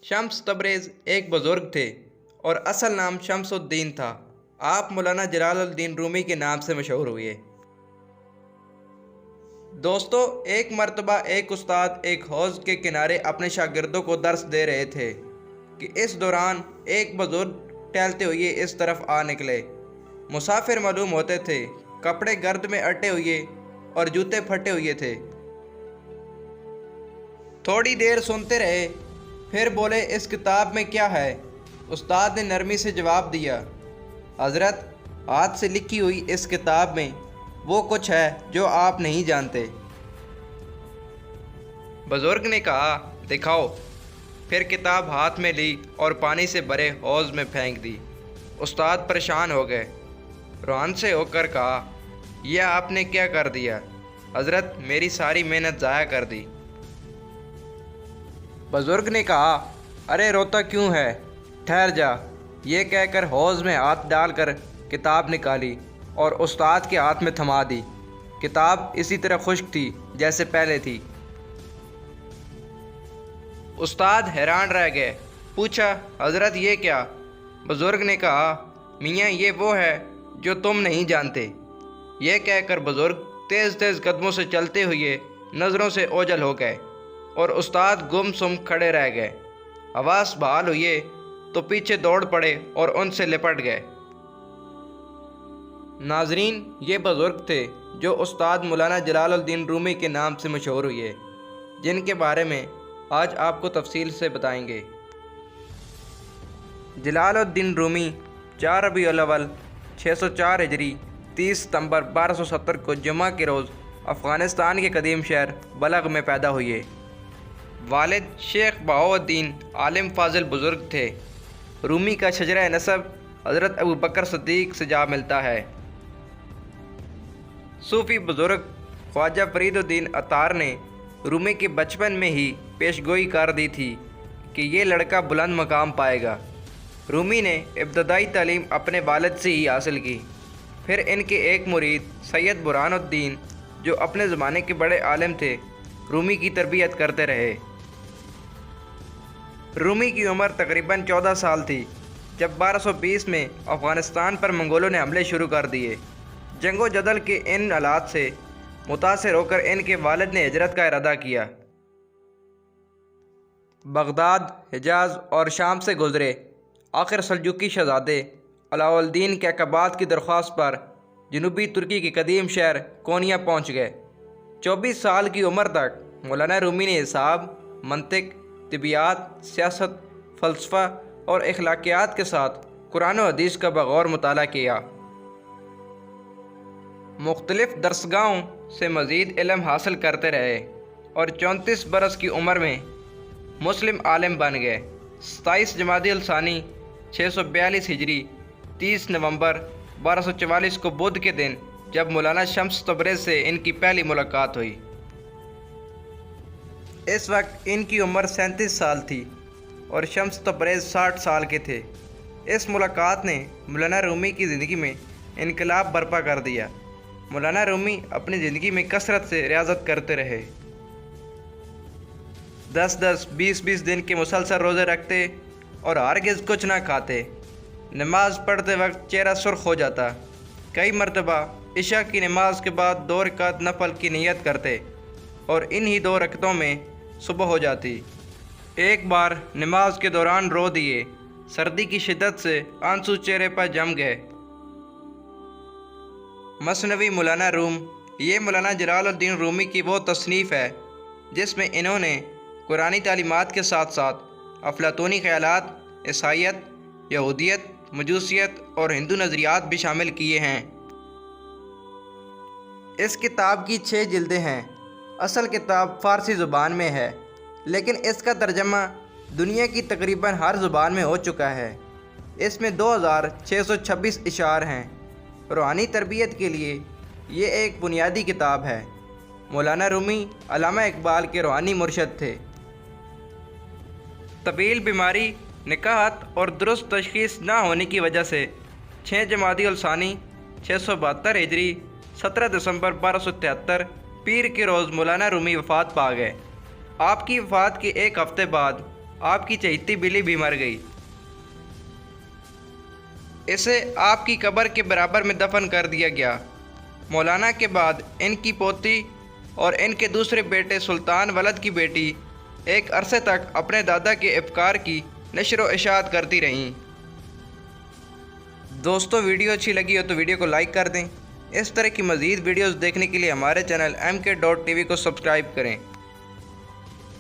शम्स तबरेज़ एक बुज़ुर्ग थे और असल नाम शम्सुद्दीन था। आप मौलाना जलालुद्दीन रूमी के नाम से मशहूर हुए। दोस्तों, एक मर्तबा एक उस्ताद एक हौज़ के किनारे अपने शागिर्दों को दर्स दे रहे थे कि इस दौरान एक बुज़ुर्ग टहलते हुए इस तरफ आ निकले। मुसाफिर मालूम होते थे, कपड़े गर्द में अटे हुए और जूते फटे हुए थे। थोड़ी देर सुनते रहे, फिर बोले, इस किताब में क्या है? उस्ताद ने नरमी से जवाब दिया, हज़रत, हाथ से लिखी हुई इस किताब में वो कुछ है जो आप नहीं जानते। बुजुर्ग ने कहा, दिखाओ। फिर किताब हाथ में ली और पानी से भरे हौज़ में फेंक दी। उस्ताद परेशान हो गए, रुआन से होकर कहा, यह आपने क्या कर दिया? हज़रत, मेरी सारी मेहनत ज़ाया कर दी। बुजुर्ग ने कहा, अरे रोता क्यों है, ठहर जा। ये कहकर हौज़ में हाथ डालकर किताब निकाली और उस्ताद के हाथ में थमा दी। किताब इसी तरह खुश्क थी जैसे पहले थी। उस्ताद हैरान रह गए, पूछा, हज़रत ये क्या? बुजुर्ग ने कहा, मियाँ ये वो है जो तुम नहीं जानते। यह कहकर बुजुर्ग तेज़ तेज़ कदमों से चलते हुए नज़रों से ओझल हो गए और उस्ताद गुमसुम खड़े रह गए। हवास बहाल हुए तो पीछे दौड़ पड़े और उनसे लिपट गए। नाजरीन, ये बुजुर्ग थे जो उस्ताद मौलाना जलालुद्दीन रूमी के नाम से मशहूर हुए, जिनके बारे में आज आपको तफसील से बताएंगे। जलालुद्दीन रूमी 4 रबीउल अव्वल 604 हिजरी 30 सितंबर 1270 को जुमा के रोज़ अफ़गानिस्तान के कदीम शहर बलग में पैदा हुए। वालिद शेख बहाउद्दीन आलिम फाजिल बुज़ुर्ग थे। रूमी का शजरा नसब हज़रत अबू बकर सिद्दीक़ से जा मिलता है। सूफ़ी बुज़ुर्ग ख्वाजा फरीदुद्दीन अतार ने रूमी के बचपन में ही पेशगोई कर दी थी कि ये लड़का बुलंद मकाम पाएगा। रूमी ने इब्तदाई तालीम अपने वालिद से ही हासिल की। फिर इनके एक मुरीद सैयद बुरहानुद्दीन, जो अपने ज़माने के बड़े आलिम थे, रूमी की तरबियत करते रहे। रूमी की उम्र तकरीबन 14 साल थी जब 1220 में अफ़गानिस्तान पर मंगोलों ने हमले शुरू कर दिए। जंगो जदल के इन हालात से मुतासिर होकर इनके वालिद ने हिजरत का इरादा किया। बगदाद, हिजाज और शाम से गुज़रे। आखिर सल्जुकी शहज़ादे अलाउद्दीन कैकबाद की दरख्वास्त पर जनूबी तुर्की के कदीम शहर कोनिया पहुँच गए। 24 साल की उम्र तक मौलाना रूमी ने हिसाब, मंतिक, तिबियात, सियासत, फ़लसफ़ा और अखलाकियात के साथ कुरान और हदीस का बग़ौर मुताला किया। मुख्तलिफ़ दरसगाहों से मज़ीद इल्म हासिल करते रहे और 34 बरस की उम्र में मुस्लिम आलिम बन गए। 27 जमादिल सानी 642 हिजरी 30 नवंबर 1244 को बुध के दिन जब मौलाना शम्स तबरेज़ से इनकी पहली मुलाकात हुई। इस वक्त इनकी उम्र 37 साल थी और शम्स तबरेज़ 60 साल के थे। इस मुलाकात ने मौलाना रूमी की ज़िंदगी में इनकलाब बर्पा कर दिया। मौलाना रूमी अपनी ज़िंदगी में कसरत से रियाज़त करते रहे। 10-10, 20-20 दिन के मुसलसल रोज़े रखते और हरगिज़ कुछ ना खाते। नमाज पढ़ते वक्त चेहरा सुर्ख हो जाता। कई मरतबा इशा की नमाज के बाद 2 रकात नफल की नियत करते और इन्हीं 2 रकतों में सुबह हो जाती। एक बार नमाज के दौरान रो दिए। सर्दी की शिद्दत से आंसू चेहरे पर जम गए। मसनवी मौलाना रूम, ये मौलाना जलालुद्दीन रूमी की वो तसनीफ़ है जिसमें इन्होंने कुरानी तालीमात के साथ साथ अफलातूनी ख़यालात, ईसाईयत, यहूदियत, मजूसियत और हिंदू नज़रियात भी शामिल किए हैं। इस किताब की 6 जिल्दें हैं। असल किताब फ़ारसी ज़ुबान में है, लेकिन इसका तर्जमा दुनिया की तकरीबन हर ज़ुबान में हो चुका है। इसमें 2626 इशार हैं। रूहानी तरबियत के लिए ये एक बुनियादी किताब है। मौलाना रूमी अल्लामा इकबाल के रूहानी मुर्शद थे। तवील बीमारी, निकाहत और दुरुस्त तशख़ीस ना होने की वजह से 6 जमादिउल सानी 672 हिजरी 17 दिसंबर 1273 पीर के रोज़ मौलाना रूमी वफ़ात पा गए। आपकी वफ़ात के एक हफ़्ते बाद آپ کی چہیتی بلی بھی مر گئی۔ اسے آپ کی قبر کے برابر میں دفن کر دیا گیا۔ مولانا کے بعد ان کی پوتی اور ان کے دوسرے بیٹے سلطان ولد کی بیٹی ایک عرصے تک اپنے دادا کے افکار کی نشر و اشاعت کرتی رہیں۔ دوستو ویڈیو اچھی لگی ہو تو ویڈیو کو لائک کر دیں۔ اس طرح کی مزید ویڈیوز دیکھنے کے لیے ہمارے چینل MK.TV کو سبسکرائب کریں۔